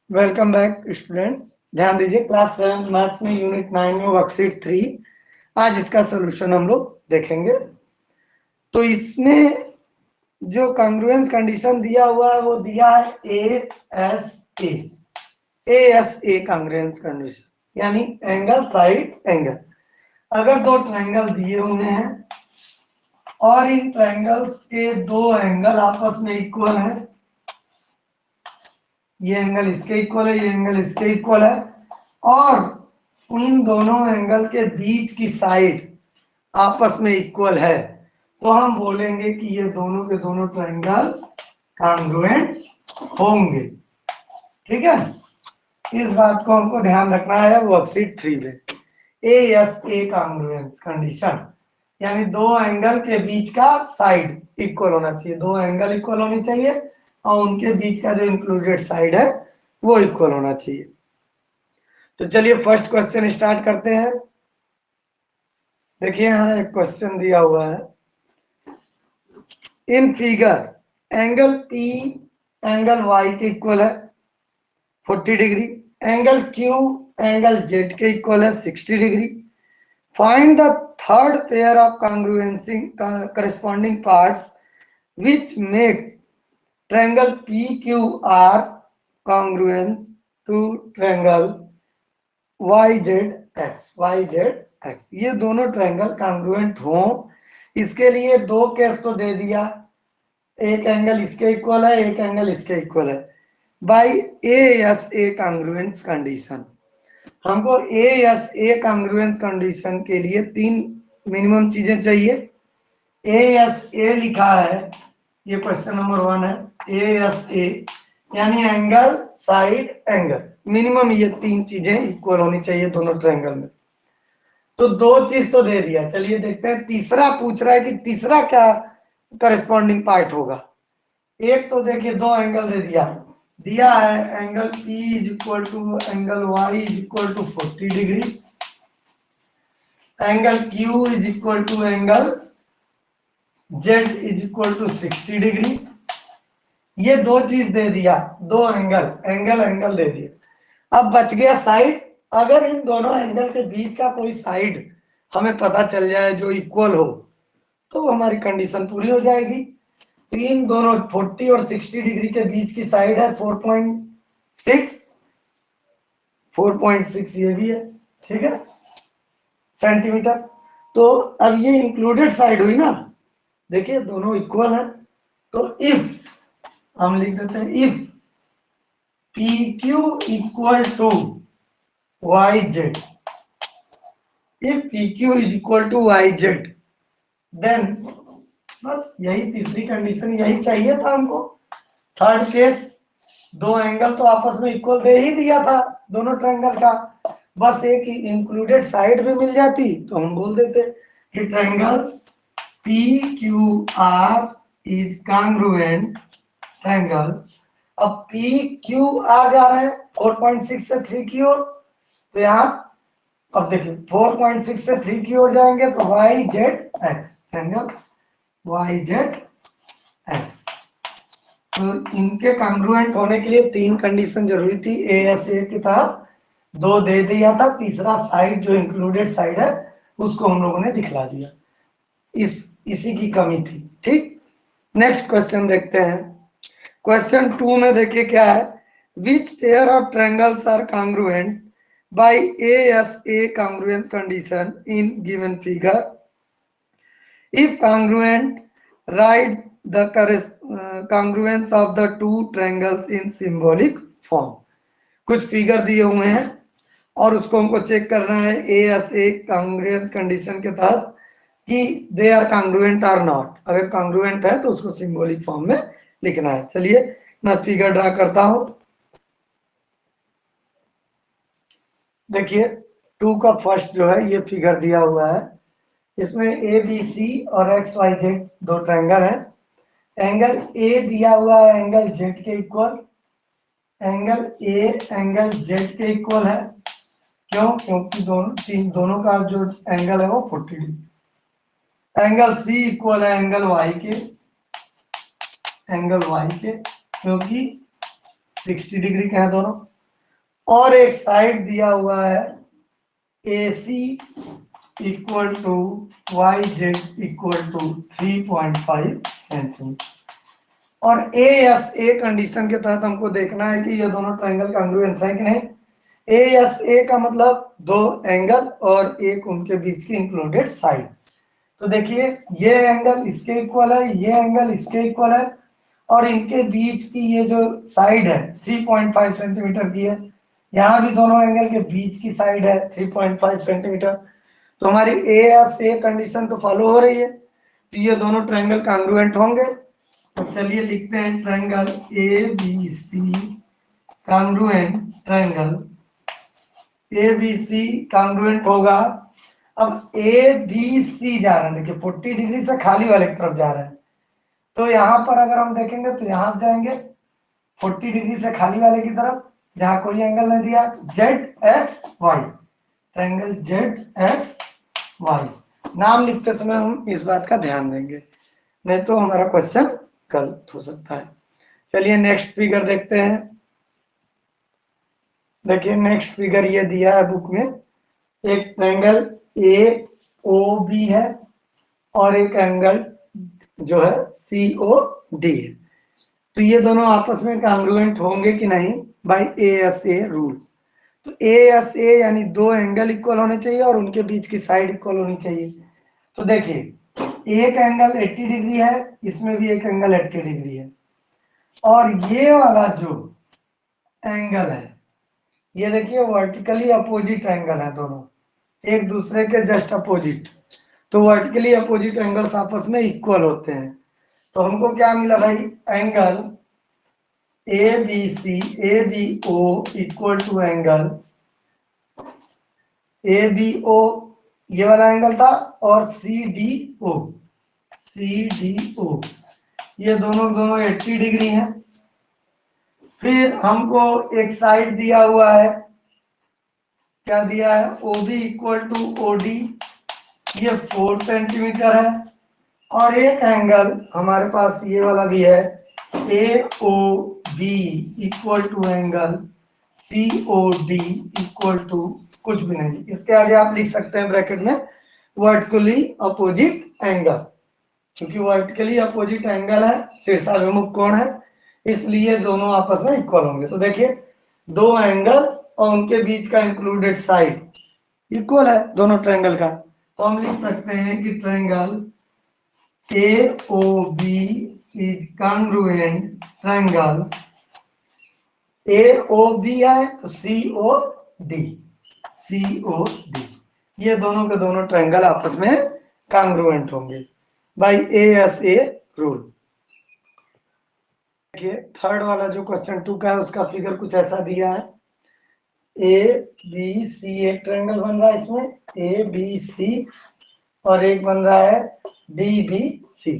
Welcome back students. ध्यान दीजिए, class 7 maths में यूनिट 9 में वर्कशीट 3 आज इसका सोल्यूशन हम लोग देखेंगे। तो इसमें जो कॉन्ग्रुएंस कंडीशन दिया हुआ है वो दिया है ए एस ए कॉन्ग्रुएंस कंडीशन, यानी एंगल साइड एंगल। अगर दो ट्रायंगल दिए हुए हैं और इन ट्रायंगल्स के दो एंगल आपस में इक्वल है, ये एंगल इसके इक्वल है, ये एंगल इसके इक्वल है, और इन दोनों एंगल के बीच की साइड आपस में इक्वल है, तो हम बोलेंगे कि ये दोनों के दोनों ट्रायंगल कॉन्ग्रुएंट होंगे। ठीक है, इस बात को हमको ध्यान रखना है वर्कशीट 3 में। ए कॉन्ग्रुएंस कंडीशन यानी दो एंगल के बीच का साइड इक्वल होना चाहिए, दो एंगल इक्वल होनी चाहिए और उनके बीच का जो इंक्लूडेड साइड है वो इक्वल होना चाहिए। तो चलिए फर्स्ट क्वेश्चन स्टार्ट करते हैं। देखिए यहाँ एक क्वेश्चन दिया हुआ है। In figure angle P angle Y के इक्वल है 40 degree, angle Q angle Z के इक्वल है 60 degree. Find the third pair of congruency corresponding parts which make triangle PQR congruent to triangle YZX। ये दोनों triangle congruent हो, इसके लिए दो केस तो दे दिया, एक एंगल इसके इक्वल है, एक एंगल इसके इक्वल है। बाय ए कॉन्ग्रुएंस कंडीशन हमको ए कॉन्ग्रुएंस कंडीशन के लिए तीन मिनिमम चीजें चाहिए। ए लिखा है, ये क्वेश्चन नंबर 1 है। ए यानी एंगल साइड एंगल, मिनिमम ये तीन चीजें इक्वल होनी चाहिए दोनों ट्रायंगल में। तो दो चीज तो दे दिया, चलिए देखते हैं तीसरा पूछ रहा है कि तीसरा क्या करस्पॉन्डिंग पार्ट होगा। एक तो देखिए दो एंगल दे दिया, दिया है angle P is equal to angle Y is equal to 40 degree, angle Q is equal to angle Z is equal to 60 degree. ये दो चीज दे दिया, दो एंगल एंगल एंगल दे दिया। अब बच गया साइड। अगर इन दोनों एंगल के बीच का कोई साइड हमें पता चल जाए जो इक्वल हो, तो हमारी कंडीशन पूरी हो जाएगी। तो इन दोनों 40 और 60 डिग्री के बीच की साइड है 4.6, 4.6 ये भी है, ठीक है, सेंटीमीटर। तो अब ये इंक्लूडेड साइड हुई ना, देखिए दोनों इक्वल है। तो इफ हम लिख देते हैं if PQ equal to YZ, if PQ is equal to YZ, then बस यही तीसरी कंडीशन यही चाहिए था हमको। थर्ड केस, दो एंगल तो आपस में इक्वल दे ही दिया था दोनों ट्रायंगल का, बस एक इंक्लूडेड साइड भी मिल जाती तो हम बोल देते कि triangle PQR is congruent triangle. अब PQR जा रहे हैं 4.6 से 3 की ओर, तो यहाँ अब देखिए 4.6 से 3 की ओर जाएंगे तो YZX ट्रायंगल YZX। तो इनके कॉन्ग्रुएंट होने के लिए तीन कंडीशन जरूरी थी। ए के तहत दो दे दिया था, तीसरा साइड जो इंक्लूडेड साइड है उसको हम लोगों ने दिखला दिया, इसी की कमी थी। ठीक, नेक्स्ट क्वेश्चन देखते हैं। क्वेश्चन 2 में देखिए क्या है। Which pair of triangles are congruent by a congruence condition in given figure. If congruent, write the congruence of the two triangles in symbolic form। कुछ फिगर दिए हुए हैं और उसको हमको चेक करना है ए कॉन्ग्रुएंस कंडीशन के तहत कि दे आर कॉन्ग्रुएंट और नॉट। अगर कॉन्ग्रुएंट है तो उसको सिंबॉलिक फॉर्म में लिखना है। चलिए मैं फिगर ड्रा करता हूं। देखिए 2 का फर्स्ट जो है ये फिगर दिया हुआ है, इसमें ABC और XYZ दो ट्रायंगल है। एंगल A दिया हुआ है एंगल Z के equal, angle A angle Z के इक्वल है। क्यों? क्योंकि दोनों का जो एंगल है वो 40 डिग्री। एंगल C इक्वल है एंगल Y के, क्योंकि 60 डिग्री के हैं दोनों। और एक साइड दिया हुआ है AC equal to YZ equal to 3.5 centimetre. और ASA कंडीशन के तहत हमको देखना है कि ये दोनों ट्रायंगल कॉन्ग्रुएंस है कि नहीं। ASA का मतलब दो एंगल और एक उनके बीच की इंक्लूडेड साइड। तो देखिए ये एंगल इसके इक्वल है, ये एंगल इसके इक्वल है, और इनके बीच की ये जो साइड है 3.5 सेंटीमीटर की है। यहाँ भी दोनों एंगल के बीच की साइड है 3.5 सेंटीमीटर। तो हमारी ASA कंडीशन तो फॉलो हो रही है, तो ये दोनों ट्रायंगल कॉन्ग्रुएंट होंगे। तो चलिए लिखते हैं triangle ABC congruent, triangle ABC congruent होगा। अब ABC जा रहा है, देखिए 40 डिग्री से खाली वाले की तरफ जा रहा है, तो यहाँ पर अगर हम देखेंगे तो यहाँ से जाएंगे 40 डिग्री से खाली वाले की तरफ, जहाँ कोई एंगल नहीं दिया, ZXY, ट्रायंगल ZXY। नाम लिखते समय हम इस बात का ध्यान देंगे, नहीं तो हमारा क्वेश्चन गलत हो सकता है। चलिए नेक्स्ट फिगर देखते हैं। देखिए नेक्स्ट फिगर ये दिया है बुक में, एक ट्रायंगल AOB है और एक एंगल जो है COD है। तो ये दोनों आपस में कॉन्ग्रुएंट होंगे कि नहीं बाय ASA रूल। तो ASA यानी दो एंगल इक्वल होने चाहिए और उनके बीच की साइड इक्वल होनी चाहिए। तो देखिए एक एंगल 80 डिग्री है, इसमें भी एक एंगल 80 डिग्री है, और ये वाला जो एंगल है ये देखिए वर्टिकली अपोजिट एंगल है, दोनों एक दूसरे के जस्ट अपोजिट। तो वर्टिकली अपोजिट एंगल्स आपस में इक्वल होते हैं। तो हमको क्या मिला भाई, angle ABC ABO equal to angle ABO, ये वाला एंगल था, और CDO ये दोनों 80 डिग्री हैं। फिर हमको एक साइड दिया हुआ है, क्या दिया है, OB इक्वल टू OD, ये 4 सेंटीमीटर है, और एक एंगल हमारे पास ये वाला भी है AOB equal to angle COD equal to कुछ भी नहीं, इसके आगे आप लिख सकते हैं ब्रैकेट में वर्टिकली अपोजिट एंगल, क्योंकि वर्टिकली अपोजिट एंगल है, शीर्षाभिमुख कोण है, इसलिए दोनों आपस में इक्वल होंगे। तो देखिए दो एंगल और उनके बीच का इंक्लूडेड साइड इक्वल है दोनों ट्रायंगल का। तो हम लिख सकते हैं कि triangle AOB is congruent, triangle AOB है तो COD, ये दोनों के दोनों ट्रायंगल आपस में कॉन्ग्रुएंट होंगे बाय ASA रूल। देखिए थर्ड वाला जो क्वेश्चन 2 का है उसका फिगर कुछ ऐसा दिया है। ABC एक ट्रायंगल बन रहा है इसमें ABC, और एक बन रहा है DBC।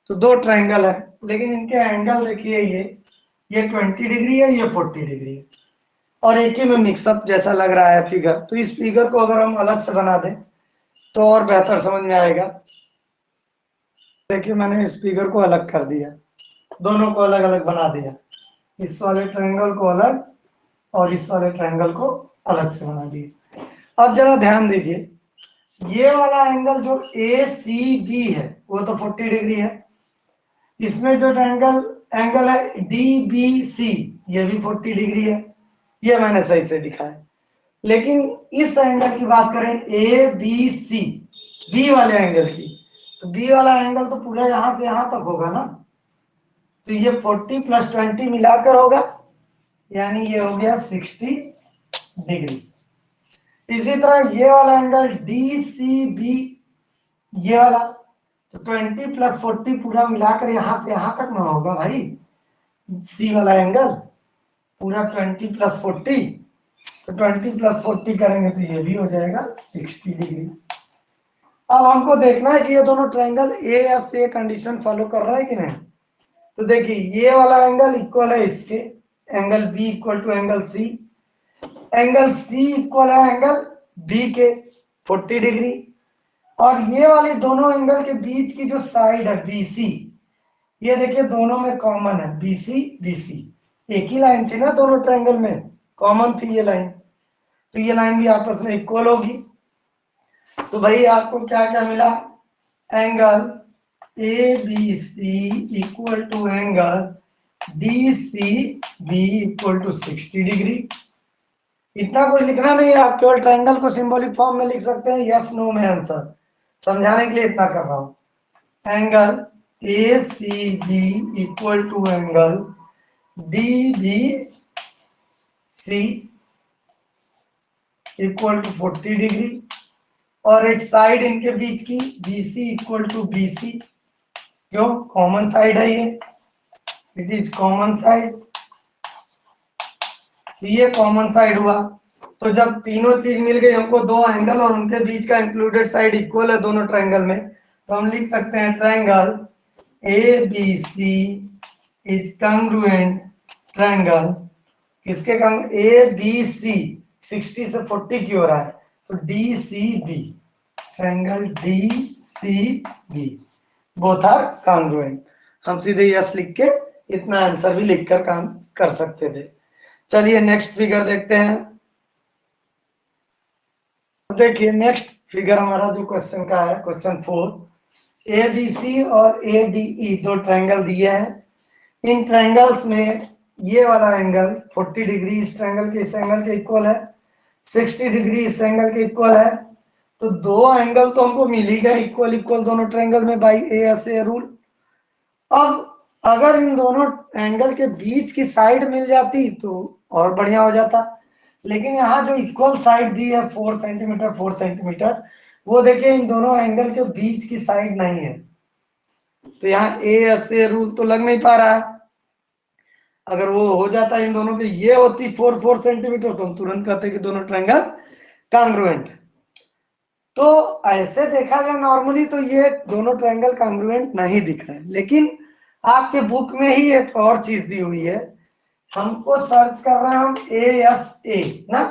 तो दो ट्रायंगल है, लेकिन इनके एंगल देखिए ये 20 डिग्री है, ये 40 डिग्री है, और एक ही में मिक्सअप जैसा लग रहा है फिगर। तो इस फिगर को अगर हम अलग से बना दें तो और बेहतर समझ में आएगा। देखिए मैंने इस फिगर को अलग कर दिया, दोनों को अलग अलग बना दिया, इस वाले ट्रायंगल को अलग और इस वाले ट्रायंगल को अलग से बना दिया। अब जरा ध्यान दीजिए, ये वाला एंगल जो ACB है वो तो 40 डिग्री है, इसमें जो एंगल है DBC ये भी 40 डिग्री है, ये मैंने सही से दिखाया। लेकिन इस एंगल की बात करें ABC, बी वाले एंगल की, तो बी वाला एंगल तो पूरा यहां से यहां तक होगा ना, तो ये 40 प्लस 20 मिलाकर होगा, यानी ये हो गया 60 डिग्री। इसी तरह ये वाला एंगल DCB, ये वाला तो 20 प्लस 40 पूरा मिलाकर यहां से यहां तक ना होगा भाई, सी वाला एंगल पूरा 20 प्लस 40, तो 20 प्लस 40 करेंगे तो ये भी हो जाएगा 60 डिग्री। अब हमको देखना है कि ये दोनों ट्रायंगल ASA कंडीशन फॉलो कर रहा है कि नहीं। तो देखिए ये वाला एंगल इक्वल है इसके, angle B equal to angle C, angle C equal है एंगल B के 40 डिग्री, और ये वाले दोनों एंगल के बीच की जो साइड है BC, ये देखिए दोनों में कॉमन है BC BC, एक ही लाइन थी ना दोनों ट्रायंगल में, कॉमन थी ये लाइन, तो ये लाइन भी आपस में इक्वल होगी। तो भाई आपको क्या क्या मिला, angle A B C equal to angle D C B equal to 60 degree. इतना कुछ लिखना नहीं है, आप केवल ट्रायंगल को सिंबॉलिक फॉर्म में लिख सकते हैं, यस नो में आंसर, समझाने के लिए इतना कर रहा हूं। Angle A C B equal to angle D B C equal to 40 degree, और एक साइड इनके बीच की BC इक्वल टू BC, क्यों, कॉमन साइड है ये, इट इज कॉमन साइड, ये कॉमन साइड हुआ। तो जब तीनों चीज मिल गई हमको, दो एंगल और उनके बीच का इंक्लूडेड साइड इक्वल है दोनों ट्रायंगल में, तो हम लिख सकते हैं triangle ABC is congruent triangle, किसके ABC 60 से 40 की हो रहा है, तो DCB, triangle DCB both are congruent. हम सीधे यस लिख के इतना आंसर भी लिखकर काम कर सकते थे। चलिए नेक्स्ट फिगर देखते हैं। देखिए नेक्स्ट फिगर हमारा जो क्वेश्चन का है, क्वेश्चन 4, ABC और ADE दो ट्रायंगल दिए हैं। इन ट्रायंगल्स में ये वाला एंगल 40 डिग्री इस ट्रायंगल के इस एंगल के इक्वल है, 60 डिग्री इस एंगल के इक्वल है। तो दो एंगल तो हमको मिल ही गए इक्वल इक्वल दोनों ट्रायंगल में बाई ए रूल। अब अगर इन दोनों एंगल के बीच की साइड मिल जाती तो और बढ़िया हो जाता, लेकिन यहाँ जो इक्वल साइड दी है 4 सेंटीमीटर 4 सेंटीमीटर, वो देखिए इन दोनों एंगल के बीच की साइड नहीं है, तो यहाँ ए रूल तो लग नहीं पा रहा है। अगर वो हो जाता इन दोनों की, ये होती 4 सेंटीमीटर, तो हम तुरंत कहते कि दोनों ट्रायंगल कॉन्ग्रुएंट। तो ऐसे देखा जाए नॉर्मली तो ये दोनों ट्रायंगल कॉन्ग्रुएंट नहीं दिख रहे हैं, लेकिन आपके बुक में ही एक और चीज दी हुई है, हमको सर्च कर रहे हैं हम ASA ना,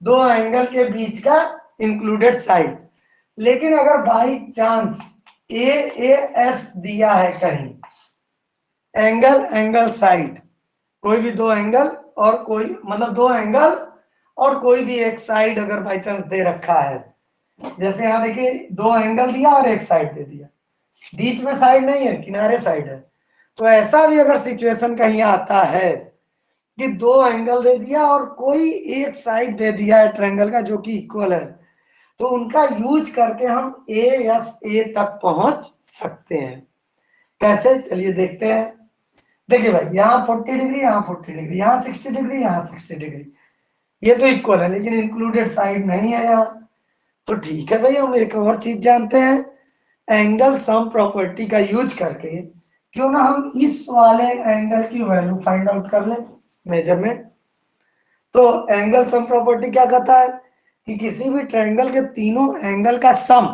दो एंगल के बीच का इंक्लूडेड साइड। लेकिन अगर बाई चांस AAS दिया है कहीं, एंगल एंगल साइड, कोई भी दो एंगल और कोई मतलब दो एंगल और कोई भी एक साइड अगर बाई चांस दे रखा है, जैसे यहाँ देखिए दो एंगल दिया और एक साइड दे दिया, बीच में साइड नहीं है, किनारे साइड है। तो ऐसा भी अगर सिचुएशन कहीं आता है कि दो एंगल दे दिया और कोई एक साइड दे दिया है ट्रायंगल का जो कि इक्वल है, तो उनका यूज करके हम ASA तक पहुंच सकते हैं। कैसे, चलिए देखते हैं। देखिए भाई यहाँ 40 डिग्री, यहाँ 40 डिग्री, यहाँ 60 डिग्री, यहाँ 60 डिग्री, ये तो इक्वल है, लेकिन इंक्लूडेड साइड नहीं है यहाँ। तो ठीक है भाई, हम एक और चीज जानते हैं, एंगल सम प्रॉपर्टी का यूज करके क्यों ना हम इस वाले एंगल की वैल्यू फाइंड आउट कर लें, मेजरमेंट। तो एंगल सम प्रॉपर्टी क्या कहता है कि किसी भी ट्रायंगल के तीनों एंगल का सम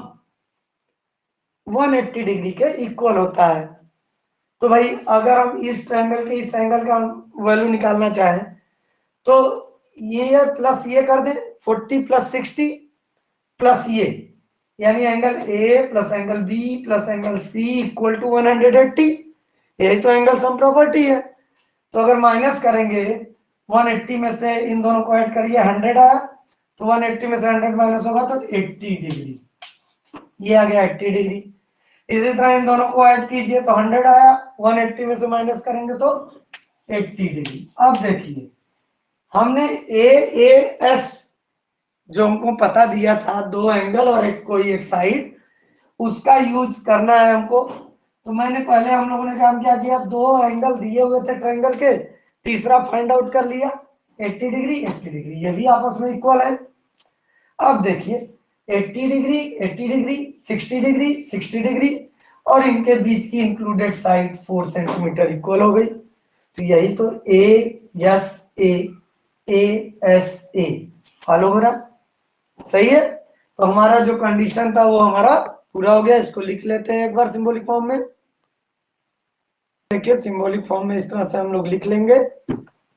180 डिग्री के इक्वल होता है। तो भाई अगर हम इस ट्रायंगल के इस एंगल का वैल्यू निकालना चाहें, तो ये प्लस ये कर दें, 40 प्लस 60 प्लस ये, यानी angle A plus angle B plus angle C equal to 180। यही तो एंगल सम प्रॉपर्टी है। तो अगर माइनस करेंगे 180 में से इन दोनों को ऐड करिए, 100 आया, तो 180 में से 100 माइनस होगा तो 80 डिग्री, ये आ गया 80 डिग्री। इसी तरह इन दोनों को ऐड कीजिए तो 100 आया, 180 में से माइनस करेंगे तो 80 डिग्री। अब देखिए हमने AAS जो हमको पता दिया था, दो एंगल और एक कोई एक साइड, उसका यूज करना है हमको। तो मैंने पहले हम लोगों ने काम क्या किया, दो एंगल दिए हुए थे ट्रायंगल के, तीसरा फाइंड आउट कर लिया 80 डिग्री 80 डिग्री, ये भी आपस में इक्वल है। अब देखिए 80 डिग्री 80 डिग्री 60 डिग्री 60 डिग्री और इनके बीच की इंक्लूडेड साइड 4 सेंटीमीटर इक्वल हो गई। तो यही तो ASA फॉलो हो रहा, सही है। तो हमारा जो कंडीशन था वो हमारा पूरा हो गया। इसको लिख लेते हैं एक बार सिंबॉलिक फॉर्म में। देखिए सिंबॉलिक फॉर्म में इस तरह से हम लोग लिख लेंगे,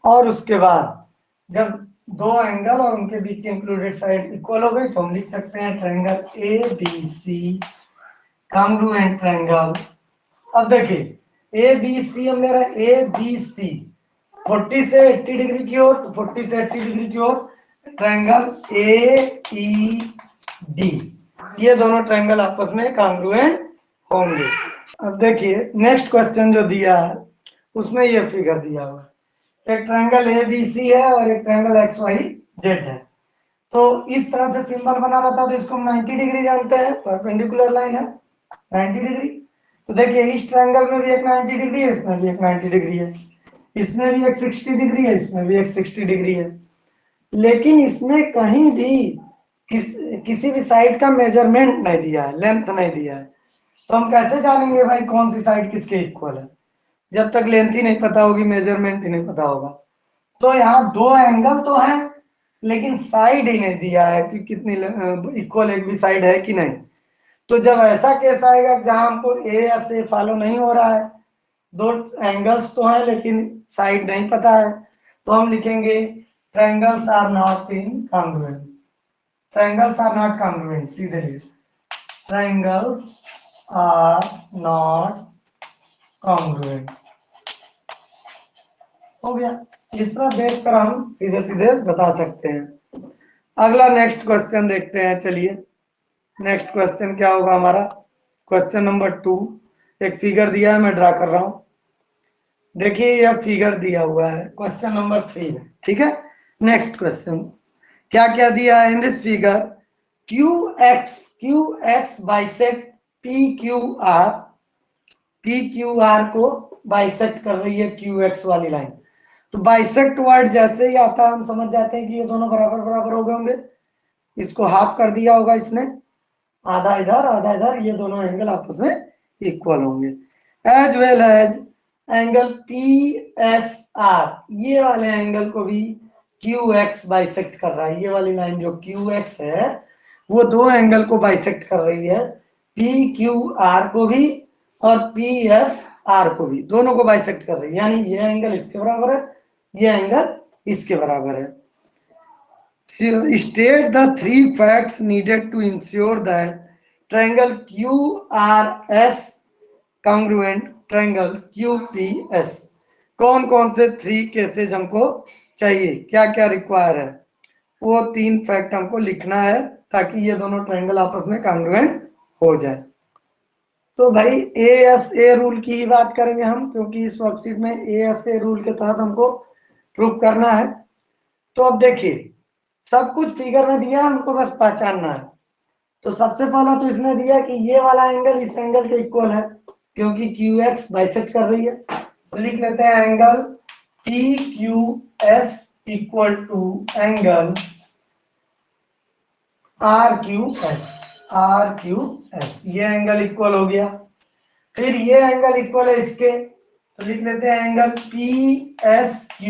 और उसके बाद जब दो एंगल और उनके बीच की इंक्लूडेड साइड इक्वल हो गई तो हम लिख सकते हैं ट्रायंगल ABC कॉन्ग्रुएंट ट्रायंगल। अब देखिए ABC हम ले रहे हैं ABC 40 से 80 डिग्री की ओर, 40 से 80 डिग्री की ओर ट्रायंगल AED, ये दोनों ट्रायंगल आपस में कॉन्ग्रुएंट होंगे। अब देखिए नेक्स्ट क्वेश्चन जो दिया है उसमें ये फिगर दिया हुआ है, एक ट्रायंगल ABC है और एक ट्रायंगल XYZ है। तो इस तरह से सिंबल बना रहता है तो इसको हम 90 डिग्री जानते हैं, परपेंडिकुलर लाइन है 90 डिग्री। तो देखिए इस ट्रायंगल में भी एक 90 डिग्री है, इसमें भी एक 90 डिग्री है, इसमें भी एक 60 डिग्री है, इसमें भी एक 60 डिग्री है, लेकिन इसमें कहीं भी किसी भी साइड का मेजरमेंट नहीं दिया है, लेंथ नहीं दिया है। तो हम कैसे जानेंगे भाई कौन सी साइड किसके इक्वल है, जब तक लेंथ ही नहीं पता होगी, मेजरमेंट ही नहीं पता होगा। तो यहाँ दो एंगल तो है लेकिन साइड ही नहीं दिया है कि कितनी इक्वल एक भी साइड है कि नहीं। तो जब ऐसा केस आएगा जहां हमको ए या से फॉलो नहीं हो रहा है, दो एंगल्स तो हैं लेकिन साइड नहीं पता है, तो हम लिखेंगे triangles are not in congruent. Triangles are not congruent, सीधे लिए ट्रायंगल्स आर नॉट कॉन्ग्रुएंट। हो गया, इस तरह देखकर हम सीधे सीधे बता सकते हैं। अगला नेक्स्ट क्वेश्चन देखते हैं, चलिए नेक्स्ट क्वेश्चन क्या होगा हमारा, क्वेश्चन नंबर 2। एक फिगर दिया है, मैं ड्रा कर रहा हूं। देखिए यह फिगर दिया हुआ है क्वेश्चन नंबर 3 में, ठीक है। नेक्स्ट क्वेश्चन क्या क्या दिया है in this figure, Q x bisect PQR, PQR को बाइसेक्ट कर रही है QX वाली लाइन। तो बाइसेक्ट वर्ड जैसे ही आता है हम समझ जाते हैं कि ये दोनों बराबर बराबर हो गए होंगे, इसको हाफ कर दिया होगा इसने, आधा इधर आधा इधर, ये दोनों एंगल आपस में इक्वल होंगे। As well as angle PSR, ये वाले एंगल को भी QX बाइसेक्ट कर रहा है। ये वाली लाइन जो QX है वो दो एंगल को बाइसेक्ट कर रही है, PQR को भी और PSR को भी, दोनों को बाइसेक्ट कर रही है। यानी ये एंगल इसके बराबर है, ये एंगल इसके बराबर है। State the three facts needed to ensure that triangle QRS congruent triangle QPS। कौन कौन से 3 केसेज हमको चाहिए, क्या क्या रिक्वायर है, वो 3 फैक्ट हमको लिखना है ताकि ये दोनों ट्रायंगल आपस में कॉन्ग्रुएंट हो जाए। तो भाई ASA रूल की ही बात करेंगे हम, क्योंकि इस वर्कशीट में ASA रूल के तहत हमको प्रूव करना है। तो अब देखिए सब कुछ फिगर में दिया, हमको बस पहचानना है। तो सबसे पहला तो इसने दिया कि ये वाला एंगल इस एंगल के इक्वल है क्योंकि QX बाइसेक्ट कर रही है। तो लिख लेते हैं angle PQS equal to angle RQS, ये एंगल इक्वल हो गया। फिर ये एंगल इक्वल है इसके, तो लिख लेते हैं angle PSQ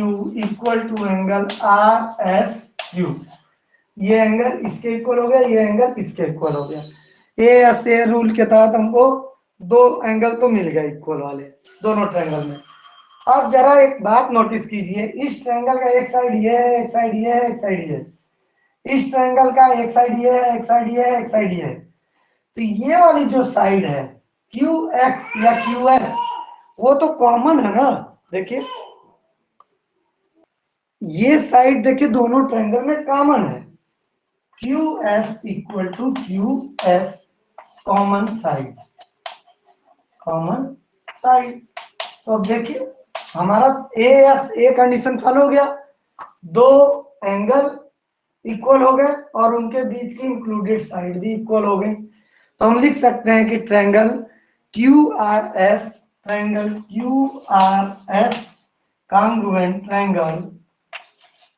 equal to angle RSQ, ये एंगल इसके इक्वल हो गया, ये एंगल इसके इक्वल हो गया। ASA रूल के तहत हमको दो एंगल तो मिल गए इक्वल वाले दोनों ट्रायंगल में। अब जरा एक बात नोटिस कीजिए, इस ट्रायंगल का एक साइड ये है, एक साइड ये है, एक साइड ये है। इस ट्रायंगल का एक साइड ये है, एक साइड ये है, एक साइड ये है। तो ये वाली जो साइड है QX या QS वो तो कॉमन है ना। देखिए ये साइड देखिए दोनों ट्रायंगल में कॉमन है, QS equal to QS common side, common side. तो अब देखिए हमारा A कंडीशन फॉलो हो गया, दो एंगल इक्वल हो गए और उनके बीच की इंक्लूडेड साइड भी इक्वल हो गई। तो हम लिख सकते हैं कि triangle QRS congruent triangle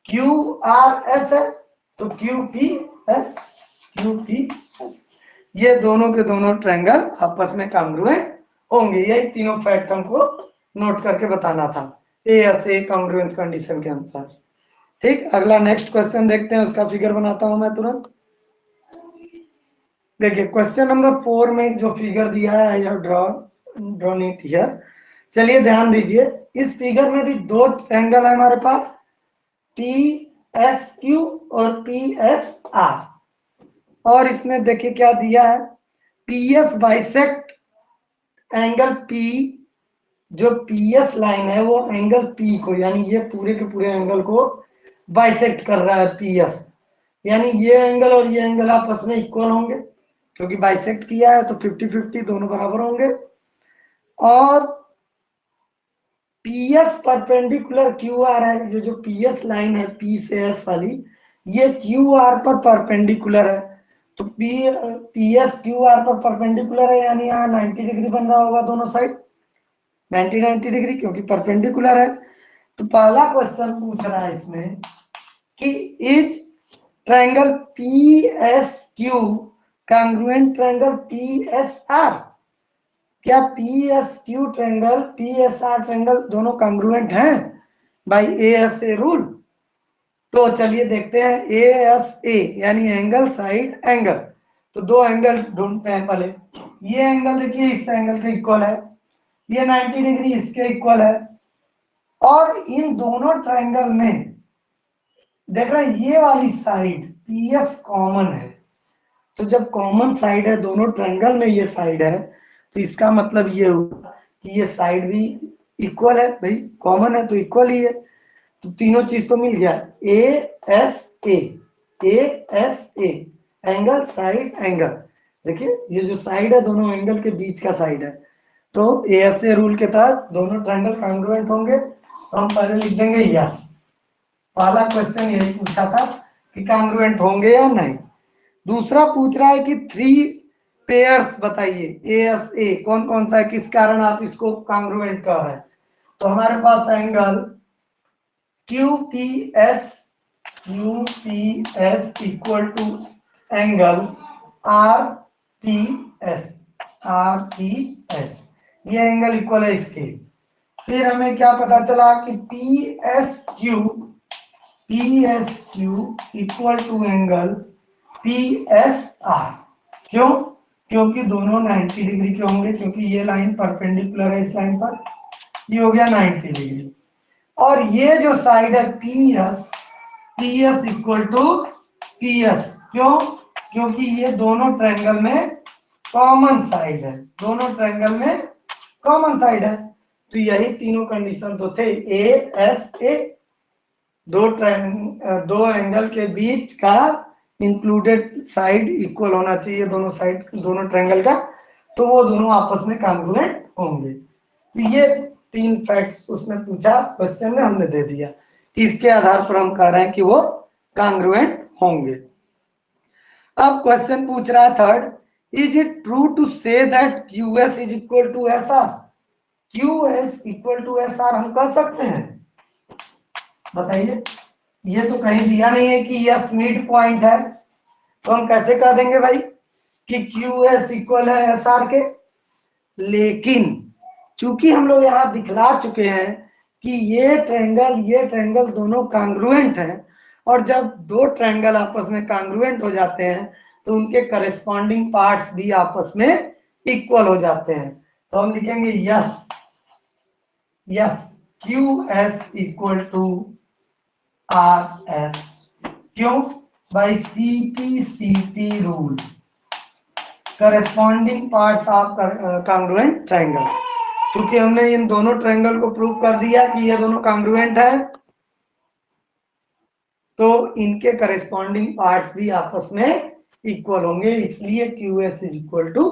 QRS है तो QPS, ये दोनों के दोनों ट्रायंगल आपस में कॉन्ग्रुएंट होंगे। यही तीनों फैक्ट हमको नोट करके बताना था ASA कॉन्ग्रुएंस कंडीशन के अनुसार। ठीक, अगला नेक्स्ट क्वेश्चन देखते हैं, उसका फिगर बनाता हूं मैं तुरंत। देखिए क्वेश्चन नंबर 4 में जो फिगर दिया है यह ड्रॉन इट हियर। चलिए ध्यान दीजिए, इस फिगर में भी दो ट्रायंगल है हमारे पास, PSQ और PSR, और इसमें देखिए क्या दिया है, PS बाइसेक्ट एंगल P जो पीएस लाइन है वो एंगल पी को, यानी ये पूरे के पूरे एंगल को बाइसेक्ट कर रहा है पीएस, यानी ये एंगल और ये एंगल आपस में इक्वल होंगे, क्योंकि बाइसेक्ट किया है तो 50-50 दोनों बराबर होंगे। और पीएस परपेंडिकुलर क्यू आर है, जो पीएस लाइन है पी से एस वाली, ये क्यू आर पर परपेंडिकुलर है। तो पीएस क्यू आर पर परपेंडिकुलर है, यानी यहाँ 90 डिग्री बन रहा होगा दोनों साइड, 90 डिग्री, क्योंकि परपेंडिकुलर है। तो पहला क्वेश्चन पूछ रहा है इसमें कि is triangle P S Q congruent triangle P S R, क्या P S Q triangle P S R triangle दोनों कांग्रुएंट हैं by A S A rule. तो चलिए देखते हैं ए एस ए यानी एंगल साइड एंगल। तो दो एंगल ढूंढते हैं पहले। ये एंगल देखिए इस एंगल के इक्वल है, ये 90 डिग्री इसके इक्वल है, और इन दोनों ट्रायंगल में देख रहे हैं ये वाली साइड पी एस कॉमन है। तो जब कॉमन साइड है दोनों ट्रायंगल में, ये साइड है, तो इसका मतलब ये हुआ कि ये साइड भी इक्वल है, भाई कॉमन है तो इक्वल ही है। तो तीनों चीज तो मिल गया, ए S A angle side angle. देखिए ये जो साइड है दोनों एंगल के बीच का साइड है, तो ए एस ए रूल के तहत दोनों ट्रायंगल कांग्रुएंट होंगे। तो हम पहले लिख देंगे यस। पहला क्वेश्चन यही पूछा था कि कांग्रुएंट होंगे या नहीं। दूसरा पूछ रहा है कि 3 पेयर्स बताइए ए एस ए कौन कौन सा है, किस कारण आप इसको कांग्रुएंट कर रहे हैं। तो हमारे पास angle QPS equal to angle RPS, ये एंगल इक्वल है इसके। फिर हमें क्या पता चला कि PSQ equal to angle PSR। क्यों? क्योंकि दोनों 90 डिग्री के होंगे, क्योंकि ये लाइन परपेंडिकुलर है इस लाइन पर, ये हो गया 90 डिग्री। और ये जो साइड है पीएस इक्वल टू पीएस, क्यों? क्योंकि ये दोनों ट्रायंगल में कॉमन साइड है, दोनों ट्रायंगल में कॉमन साइड है। तो यही तीनों कंडीशन तो थे ए एस ए, दो एंगल के बीच का इंक्लूडेड साइड इक्वल होना चाहिए, दोनों साइड दोनों ट्रायंगल का, तो वो दोनों आपस में कांग्रुएंट होंगे। तो ये 3 फैक्ट्स उसने पूछा क्वेश्चन में, हमने दे दिया। इसके आधार पर हम कह रहे हैं कि वो कांग्रुएंट होंगे। अब क्वेश्चन पूछ रहा है third, is it true to say that QS is equal to SR। QS equal to SR हम कह सकते हैं? बताइए, ये तो कहीं दिया नहीं है कि यस मिड पॉइंट है, तो हम कैसे कह देंगे भाई कि QS इक्वल है SR के। लेकिन चूंकि हम लोग यहाँ दिखला चुके हैं कि ये ट्रायंगल दोनों कांग्रुएंट हैं, और जब दो ट्रायंगल आपस में कांग्रुएंट हो जाते हैं तो उनके करस्पॉन्डिंग पार्ट्स भी आपस में इक्वल हो जाते हैं। तो हम लिखेंगे yes QS equal to RS। क्यों? By CPCT rule, corresponding parts of congruent triangle. क्योंकि हमने इन दोनों ट्रायंगल को प्रूव कर दिया कि ये दोनों कांग्रुएंट है, तो इनके करस्पॉन्डिंग पार्ट्स भी आपस में इक्वल होंगे, इसलिए QS is equal to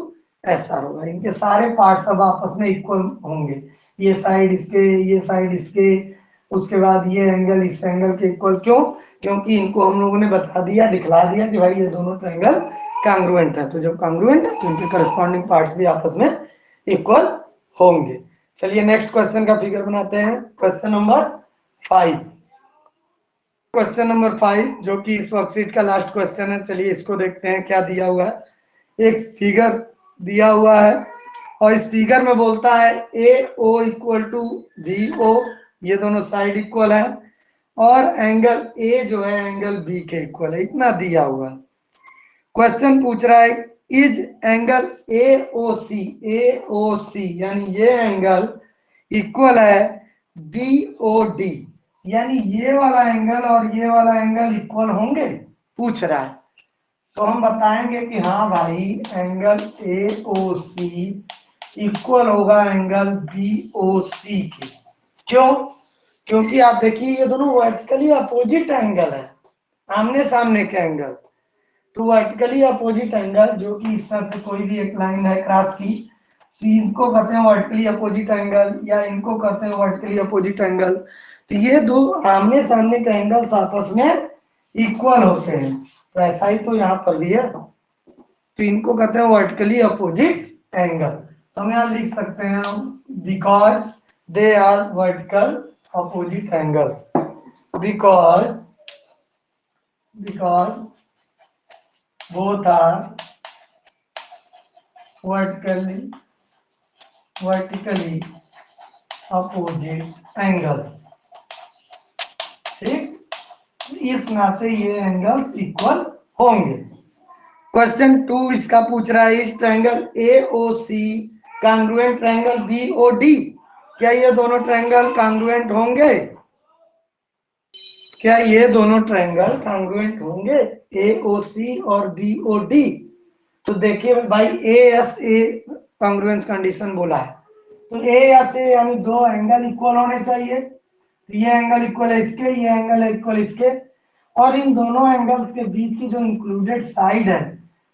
SR होगा। इनके सारे पार्ट्स अब आपस में इक्वल होंगे, ये साइड इसके, ये साइड इसके, उसके बाद ये एंगल इस एंगल के इक्वल। क्यों? क्योंकि इनको हम लोगों ने बता दिया, दिखला दिया कि भाई ये दोनों ट्रायंगल कांग्रुएंट है। तो जब कांग्रुएंट है तो इनके करस्पॉन्डिंग पार्ट्स भी आपस में इक्वल होंगे। चलिए नेक्स्ट क्वेश्चन का फिगर बनाते हैं, क्वेश्चन नंबर 5। क्वेश्चन नंबर 5 जो कि इस वर्कशीट का लास्ट क्वेश्चन है। चलिए इसको देखते हैं क्या दिया हुआ है। एक फिगर दिया हुआ है और इस फिगर में बोलता है AO इक्वल टू BO, ये दोनों साइड इक्वल है, और एंगल A जो है एंगल B के इक्वल है, इतना दिया हुआ है। क्वेश्चन पूछ रहा है इज एंगल AOC यानी ये एंगल इक्वल है BOD, यानी ये वाला एंगल और ये वाला एंगल इक्वल होंगे, पूछ रहा है। तो हम बताएंगे कि हाँ भाई एंगल AOC इक्वल होगा एंगल BOC के। क्यों? क्योंकि आप देखिए ये दोनों वर्टिकली अपोजिट एंगल है, आमने सामने के एंगल। तो वर्टिकली अपोजिट एंगल जो कि इस तरह से कोई भी एक लाइन है क्रॉस की, तो इनको कहते हैं वर्टिकली अपोजिट एंगल, या इनको कहते हैं वर्टिकली अपोजिट एंगल। तो ये दो आमने सामने के एंगल्स आपस में इक्वल होते हैं। तो ऐसा ही तो यहाँ पर भी है, तो इनको कहते हैं वर्टिकली अपोजिट एंगल। तो हम यहाँ लिख सकते हैं because they are vertical opposite angles, because both are vertically opposite angles। ठीक, इस नाते ये एंगल्स इक्वल होंगे। क्वेश्चन 2 इसका पूछ रहा है, इस triangle AOC congruent triangle BOD, क्या ये दोनों ट्रायंगल कांग्रुएंट होंगे? क्या ये दोनों ट्रायंगल कांग्रुएंट होंगे, AOC और BOD? तो देखिए भाई ASA कांग्रुएंस कंडीशन बोला है, तो ASA यानी दो एंगल इक्वल होने चाहिए। तो ये एंगल इक्वल है इसके, ये एंगल है इक्वल इसके, और इन दोनों एंगल्स के बीच की जो इंक्लूडेड साइड है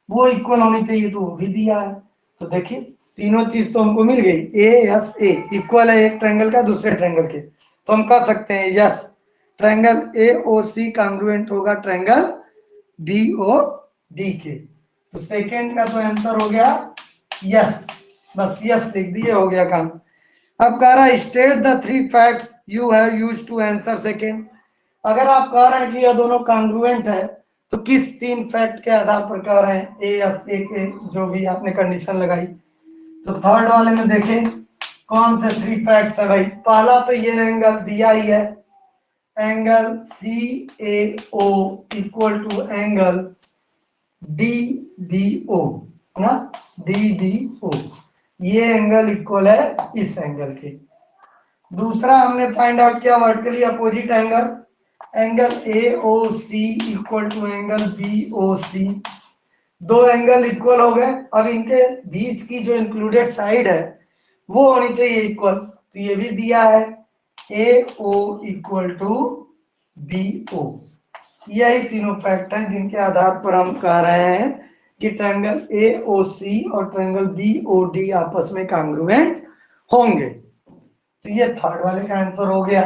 वो इक्वल होनी चाहिए, तो वो भी दिया है। तो देखिए तीनों चीज तो हमको मिल गई, ASA इक्वल है एक ट्रायंगल का दूसरे ट्रायंगल के, तो हम कह सकते हैं यस ट्रायंगल AOC कांग्रुएंट होगा ट्रायंगल BOD के। तो सेकेंड का तो आंसर हो गया यस, बस यस लिख दिए, हो गया काम। अब कह रहा है state the 3 facts you have used to answer second. अगर आप कह रहे हैं कि ये दोनों कांग्रुएंट है, तो किस 3 फैक्ट के आधार पर कह रहे हैं ASA के जो भी आपने कंडीशन लगाई। तो थर्ड वाले में देखें कौन से 3 फैक्ट्स है भाई। पहला तो ये एंगल दिया ही है, angle CAO equal to angle DBO ना, DBO ये एंगल इक्वल है इस एंगल के। दूसरा हमने फाइंड आउट किया vertically opposite angle, angle AOC equal to angle BOC, दो एंगल इक्वल हो गए। अब इनके बीच की जो इंक्लूडेड साइड है वो होनी चाहिए इक्वल, तो ये भी दिया है AO इक्वल टू BO। यही तीनों फैक्ट हैं जिनके आधार पर हम कह रहे हैं कि ट्रायंगल AOC और ट्रायंगल BOD आपस में कांग्रुएंट होंगे। तो ये थर्ड वाले का आंसर हो गया।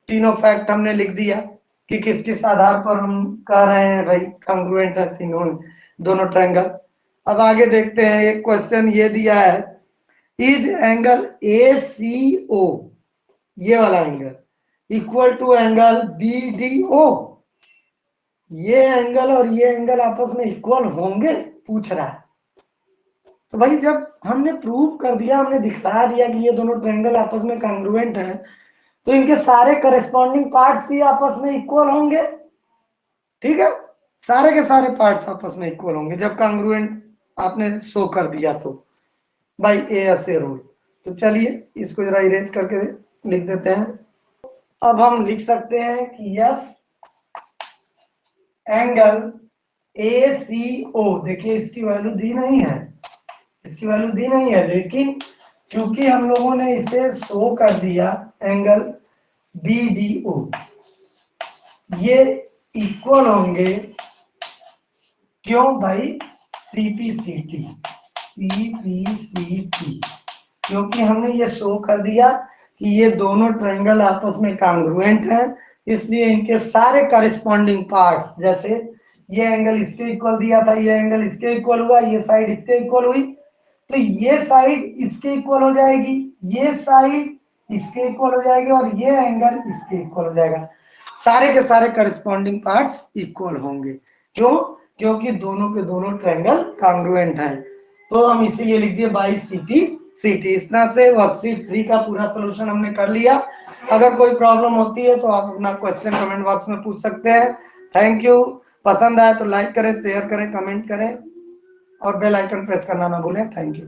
तीनों फैक्ट हमने लिख दिया कि किस किस आधार पर हम कह रहे हैं भाई कांग्रुएंट है तीनों दोनों ट्रायंगल। अब आगे देखते हैं, एक क्वेश्चन ये दिया है, इज एंगल ACO ये वाला angle equal to angle BDO, ये एंगल और ये एंगल आपस में इक्वल होंगे पूछ रहा है। तो भाई जब हमने प्रूव कर दिया, हमने दिखा दिया कि ये दोनों ट्रायंगल आपस में कांग्रुएंट हैं, तो इनके सारे करस्पॉन्डिंग पार्ट्स भी आपस में इक्वल होंगे। ठीक है, सारे के सारे पार्ट्स आपस में इक्वल होंगे जब कांग्रुएंट आपने शो कर दिया तो बाय ASA रूल। तो चलिए इसको जरा इरेज करके लिख देते हैं। अब हम लिख सकते हैं कि यस एंगल ACO, देखिए इसकी वैल्यू दी नहीं है, इसकी वैल्यू दी नहीं है, लेकिन क्योंकि हम लोगों ने इसे शो कर दिया एंगल BDO, ये इक्वल होंगे क्यों भाई CPCT, क्योंकि हमने ये शो कर दिया कि ये दोनों ट्रायंगल आपस में कांग्रुएंट हैं, इसलिए इनके सारे करस्पॉन्डिंग पार्ट्स, जैसे ये एंगल इसके इक्वल दिया था, ये एंगल इसके इक्वल हुआ, ये साइड इसके इक्वल हुई, तो ये साइड इसके इक्वल हो जाएगी, ये साइड इसके इक्वल हो जाएगी, और ये एंगल इसके इक्वल हो जाएगा। सारे के सारे करस्पॉन्डिंग पार्ट्स इक्वल होंगे। क्यों? क्योंकि दोनों के दोनों ट्रायंगल कांग्रुएंट हैं। तो हम इसीलिए लिख दिए बाई CPCT। इस तरह से वर्कशीट 3 का पूरा सोल्यूशन हमने कर लिया। अगर कोई प्रॉब्लम होती है तो आप अपना क्वेश्चन कमेंट बॉक्स में पूछ सकते हैं। Thank you. पसंद आया तो लाइक करें, शेयर करें, कमेंट करें और बेल आइकन प्रेस करना ना भूलें। Thank you.